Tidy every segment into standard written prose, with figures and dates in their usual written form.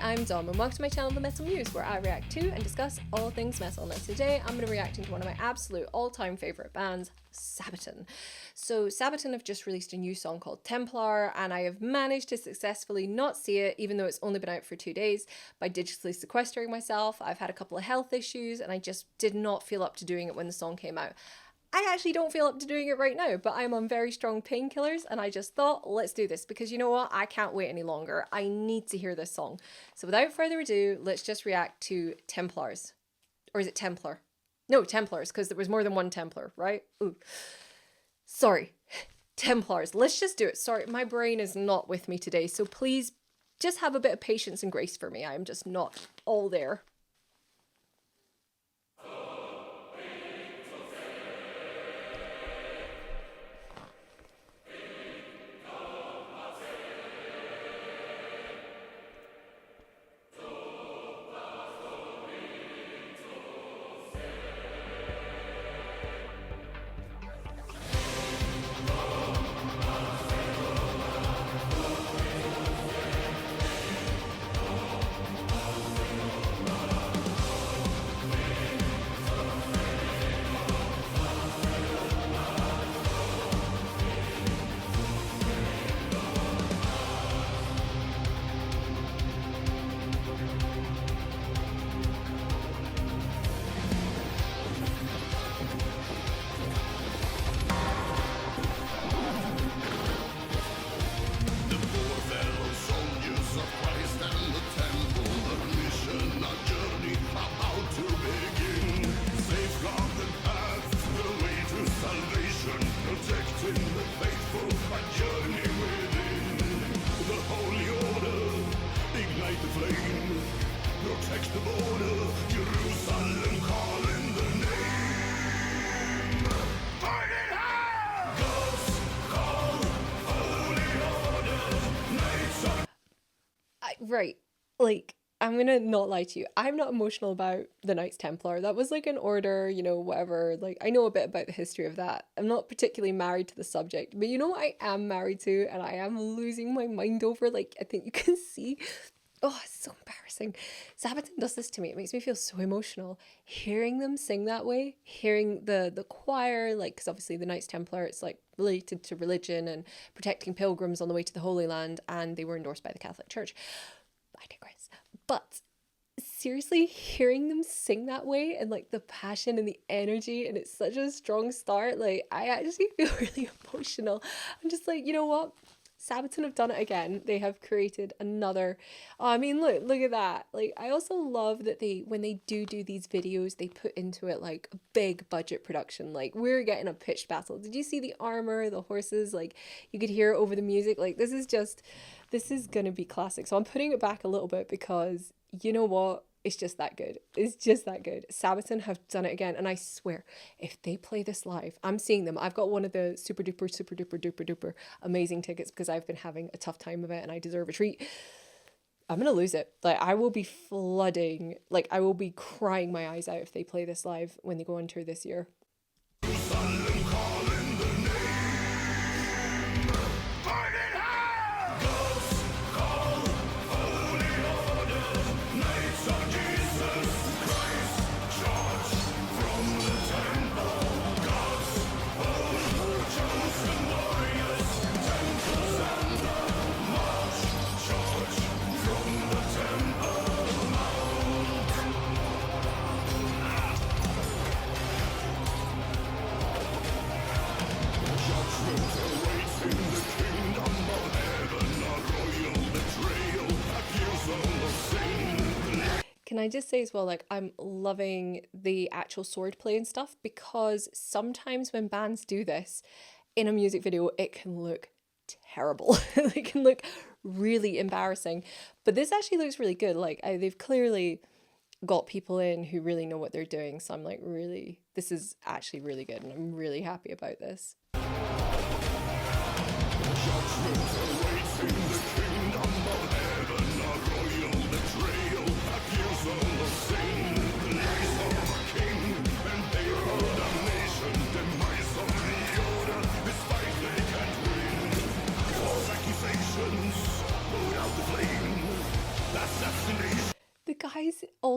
I'm Dom and welcome to my channel The Metal Muse, where I react to and discuss all things metal. Now today I'm going to be reacting to one of my absolute all-time favourite bands, Sabaton. So Sabaton have just released a new song called Templar, and I have managed to successfully not see it, even though it's only been out for 2 days, by digitally sequestering myself. I've had a couple of health issues and I just did not feel up to doing it when the song came out. I actually don't feel up to doing it right now, but I'm on very strong painkillers and I just thought, let's do this because you know what? I can't wait any longer. I need to hear this song. So without further ado, let's just react to Templars. Or is it Templar? No, Templars, because there was more than one Templar, right? Ooh. Sorry. Templars. Let's just do it. Sorry, my brain is not with me today, so please just have a bit of patience and grace for me. I am just not all there. Right, like, I'm gonna not lie to you. I'm not emotional about the Knights Templar. That was like an order, you know, whatever. Like, I know a bit about the history of that. I'm not particularly married to the subject, but you know what I am married to and I am losing my mind over? Like, I think you can see. Oh, it's so embarrassing. Sabaton does this to me. It makes me feel so emotional. Hearing them sing that way, hearing the choir, like, because obviously the Knights Templar, it's like related to religion and protecting pilgrims on the way to the Holy Land, and they were endorsed by the Catholic Church. I digress. But seriously, hearing them sing that way and like the passion and the energy, and it's such a strong start, like I actually feel really emotional. I'm just like, you know what? Sabaton have done it again. They have created another, oh, I mean, look at that. Like, I also love that when they do these videos, they put into it like a big budget production. Like, we're getting a pitched battle. Did you see the armor, the horses? Like, you could hear it over the music. Like, this is gonna be classic. So I'm putting it back a little bit because you know what? It's just that good. It's just that good. Sabaton have done it again. And I swear, if they play this live, I'm seeing them. I've got one of the super duper amazing tickets because I've been having a tough time of it and I deserve a treat. I'm going to lose it. Like, I will be flooding. Like, I will be crying my eyes out if they play this live when they go on tour this year. Can I just say as well, like, I'm loving the actual swordplay and stuff, because sometimes when bands do this in a music video, it can look terrible. It can look really embarrassing. But this actually looks really good. Like, they've clearly got people in who really know what they're doing. So I'm like, really, this is actually really good. And I'm really happy about this.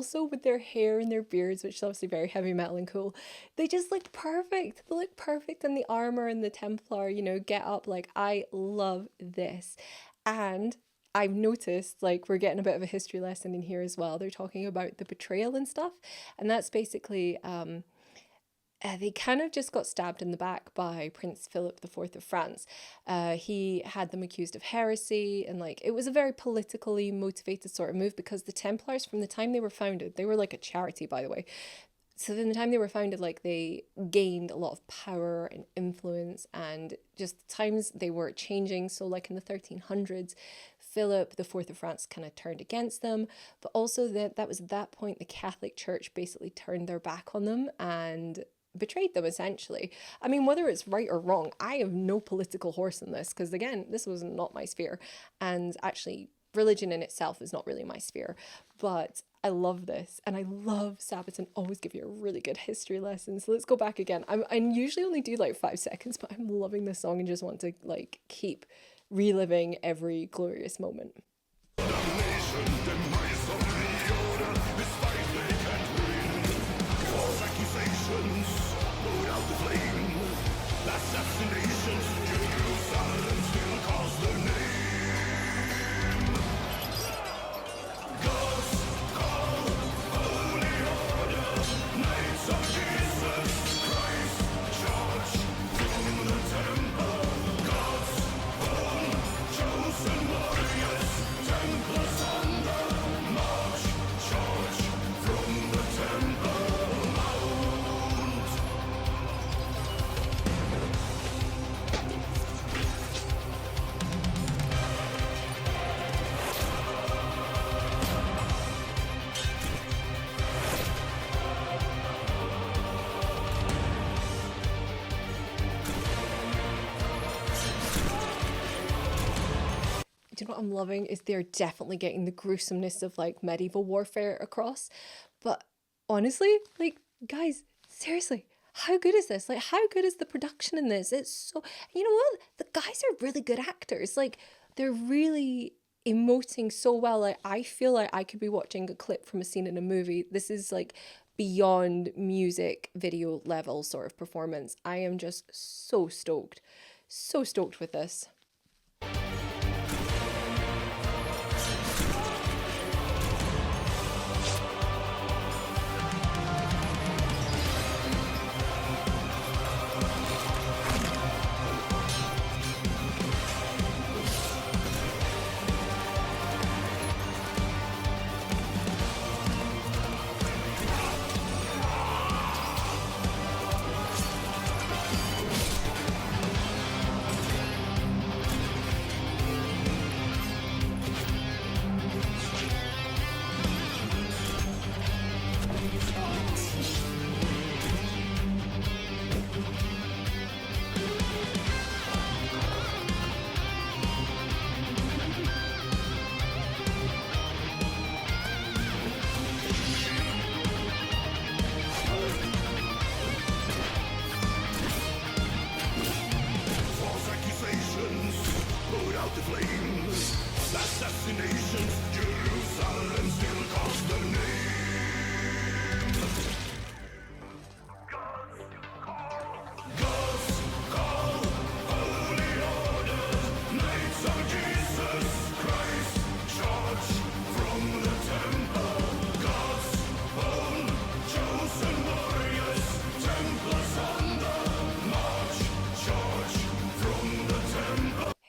also with their hair and their beards, which is obviously very heavy metal and cool, they just looked perfect. They looked perfect in the armor and the Templar, get up. Like, I love this. And I've noticed, like, we're getting a bit of a history lesson in here as well. They're talking about the betrayal and stuff. And that's basically, they kind of just got stabbed in the back by Prince Philip IV of France. He had them accused of heresy, and like it was a very politically motivated sort of move because the Templars, from the time they were founded, they were like a charity, by the way. So from the time they were founded, like they gained a lot of power and influence, and just the times they were changing. So like in the 1300s, Philip the Fourth of France kind of turned against them, but also that was at that point the Catholic Church basically turned their back on them and betrayed them essentially. I mean, whether it's right or wrong, I have no political horse in this because again, this was not my sphere, and actually religion in itself is not really my sphere, but I love this, and I love Sabaton always give you a really good history lesson. So let's go back again. I usually only do like 5 seconds, but I'm loving this song and just want to like keep reliving every glorious moment. Do you know what I'm loving is they're definitely getting the gruesomeness of like medieval warfare across. But honestly, like guys, seriously, how good is this? Like how good is the production in this? It's so, you know what? The guys are really good actors. Like they're really emoting so well. Like I feel like I could be watching a clip from a scene in a movie. This is like beyond music video level sort of performance. I am just so stoked. So stoked with this.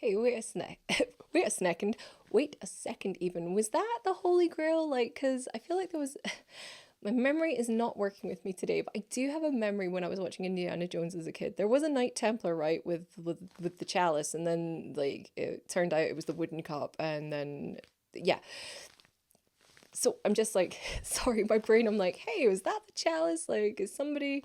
Hey, wait a second even. Was that the Holy Grail? Like, because I feel like there was... My memory is not working with me today, but I do have a memory when I was watching Indiana Jones as a kid. There was a Knight Templar, right, with the chalice, and then, like, it turned out it was the wooden cup, and then, yeah. So I'm just like, sorry, my brain, I'm like, hey, was that the chalice? Like, is somebody,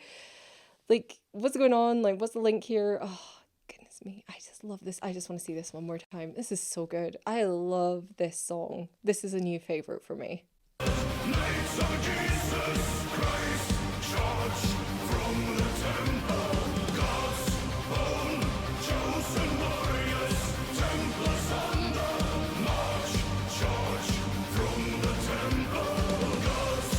like, what's going on? Like, what's the link here? Oh, goodness me, I just love this. I just want to see this one more time. This is so good. I love this song. This is a new favorite for me. Knights of Jesus Christ, charge from the temple, God's own chosen warriors, Templars on the march, charge from the temple, God's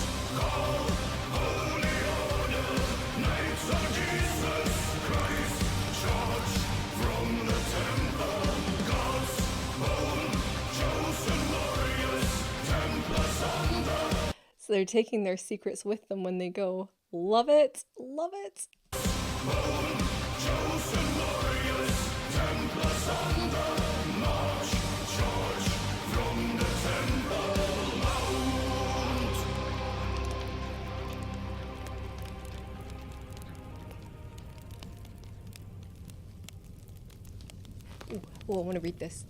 So they're taking their secrets with them when they go. Love it. Love it. Ooh, oh, I want to read this.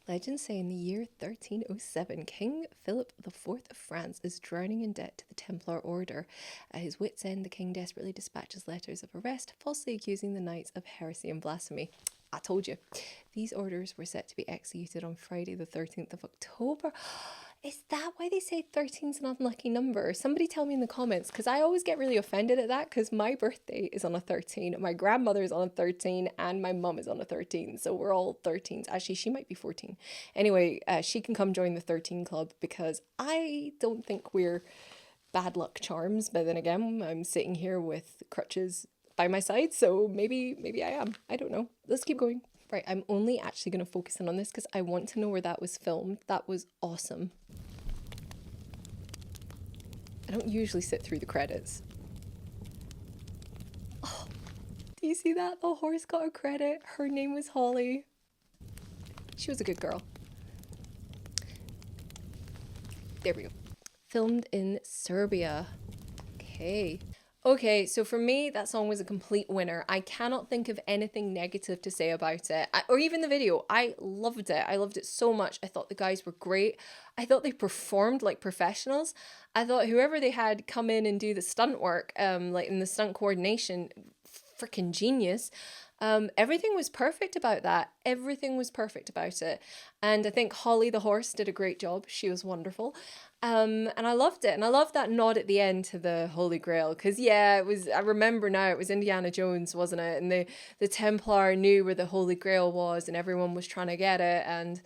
Legends say in the year 1307, King Philip IV of France is drowning in debt to the Templar order. At his wits' end, the king desperately dispatches letters of arrest, falsely accusing the knights of heresy and blasphemy. I told you. These orders were set to be executed on Friday the 13th of October. Is that why they say 13 is an unlucky number? Somebody tell me in the comments, because I always get really offended at that, because my birthday is on a 13, my grandmother is on a 13, and my mum is on a 13, so we're all 13s. Actually, she might be 14. Anyway, she can come join the 13 club, because I don't think we're bad luck charms, but then again, I'm sitting here with crutches by my side, so maybe I am. I don't know. Let's keep going. Right, I'm only actually going to focus in on this because I want to know where that was filmed. That was awesome. I don't usually sit through the credits. Oh, do you see that? The horse got a credit. Her name was Holly. She was a good girl. There we go. Filmed in Serbia. Okay. Okay, so for me, that song was a complete winner. I cannot think of anything negative to say about it. Or even the video. I loved it. I loved it so much. I thought the guys were great. I thought they performed like professionals. I thought whoever they had come in and do the stunt work, like in the stunt coordination, freaking genius. Everything was perfect about that. Everything was perfect about it. And I think Holly the horse did a great job. She was wonderful. And I loved it. And I loved that nod at the end to the Holy Grail. Because, yeah, it was, I remember now, it was Indiana Jones, wasn't it? And the Templar knew where the Holy Grail was and everyone was trying to get it. And,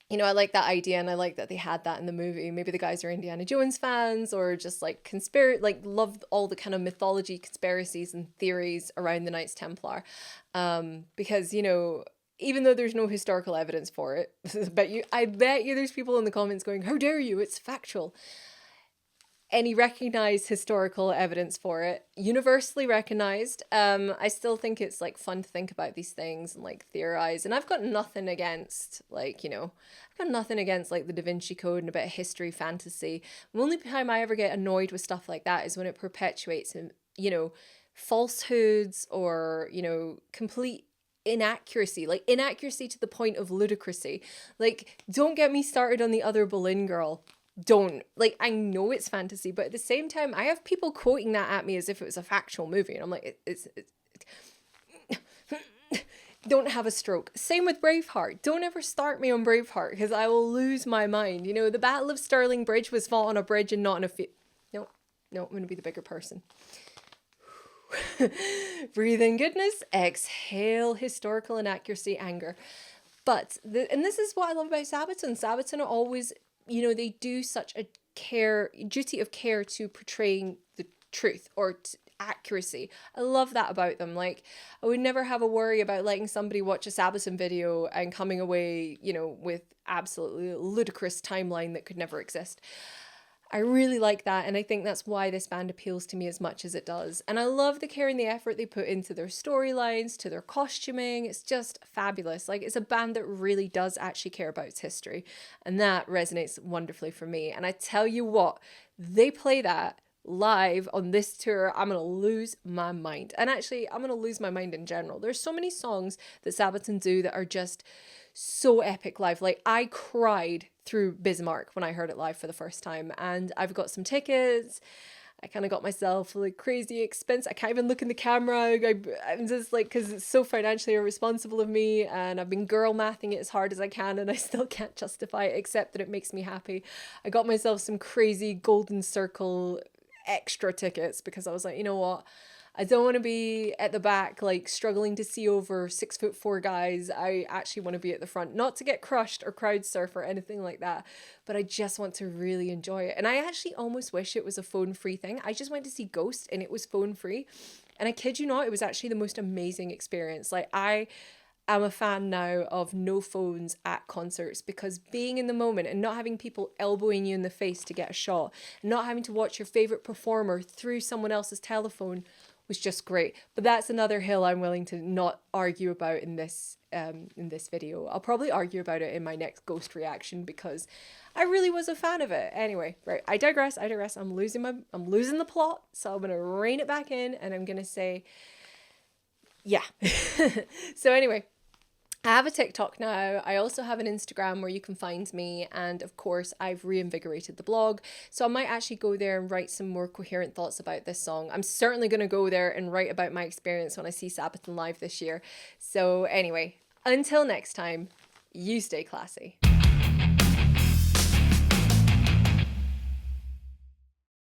you know, I like that idea and I like that they had that in the movie. Maybe the guys are Indiana Jones fans or just like love all the kind of mythology, conspiracies and theories around the Knights Templar. Because, you know, even though there's no historical evidence for it, I bet you there's people in the comments going, how dare you, it's factual. Any recognized historical evidence for it, universally recognized. I still think it's like fun to think about these things and like theorize. And I've got nothing against like, you know, I've got nothing against like the Da Vinci Code and a bit of history, fantasy. The only time I ever get annoyed with stuff like that is when it perpetuates, you know, falsehoods or, you know, complete inaccuracy to the point of ludicrousy. Like, don't get me started on the other Boleyn girl. Don't. Like, I know it's fantasy, but at the same time, I have people quoting that at me as if it was a factual movie, and I'm like, it's don't have a stroke. Same with Braveheart. Don't ever start me on Braveheart, because I will lose my mind. You know, the Battle of Stirling Bridge was fought on a bridge and not on a field. No, I'm going to be the bigger person. Breathe in goodness, exhale historical inaccuracy, anger. But, and this is what I love about Sabaton. Sabaton are always, you know, they do such a duty of care to portraying the truth or accuracy. I love that about them. Like, I would never have a worry about letting somebody watch a Sabaton video and coming away, you know, with absolutely ludicrous timeline that could never exist. I really like that, and I think that's why this band appeals to me as much as it does. And I love the care and the effort they put into their storylines, to their costuming. It's just fabulous. Like, it's a band that really does actually care about its history, and that resonates wonderfully for me. And I tell you what, they play that live on this tour, I'm gonna lose my mind. And actually, I'm gonna lose my mind in general. There's so many songs that Sabaton do that are just so epic live. Like, I cried through Bismarck when I heard it live for the first time, and I've got some tickets. I kind of got myself like crazy expense. I can't even look in the camera. I'm just like, because it's so financially irresponsible of me, and I've been girl mathing it as hard as I can, and I still can't justify it except that it makes me happy. I got myself some crazy golden circle extra tickets because I was like, you know what? I don't want to be at the back, like struggling to see over 6'4" guys. I actually want to be at the front, not to get crushed or crowd surf or anything like that, but I just want to really enjoy it. And I actually almost wish it was a phone free thing. I just went to see Ghost and it was phone free. And I kid you not, it was actually the most amazing experience. Like, I'm a fan now of no phones at concerts, because being in the moment and not having people elbowing you in the face to get a shot, not having to watch your favorite performer through someone else's telephone was just great. But that's another hill I'm willing to not argue about in this video. I'll probably argue about it in my next Ghost reaction, because I really was a fan of it. Anyway, right, I digress. I'm losing the plot, so I'm gonna rein it back in and I'm gonna say, yeah. So anyway, I have a TikTok now. I also have an Instagram where you can find me. And of course, I've reinvigorated the blog. So I might actually go there and write some more coherent thoughts about this song. I'm certainly going to go there and write about my experience when I see Sabaton live this year. So anyway, until next time, you stay classy.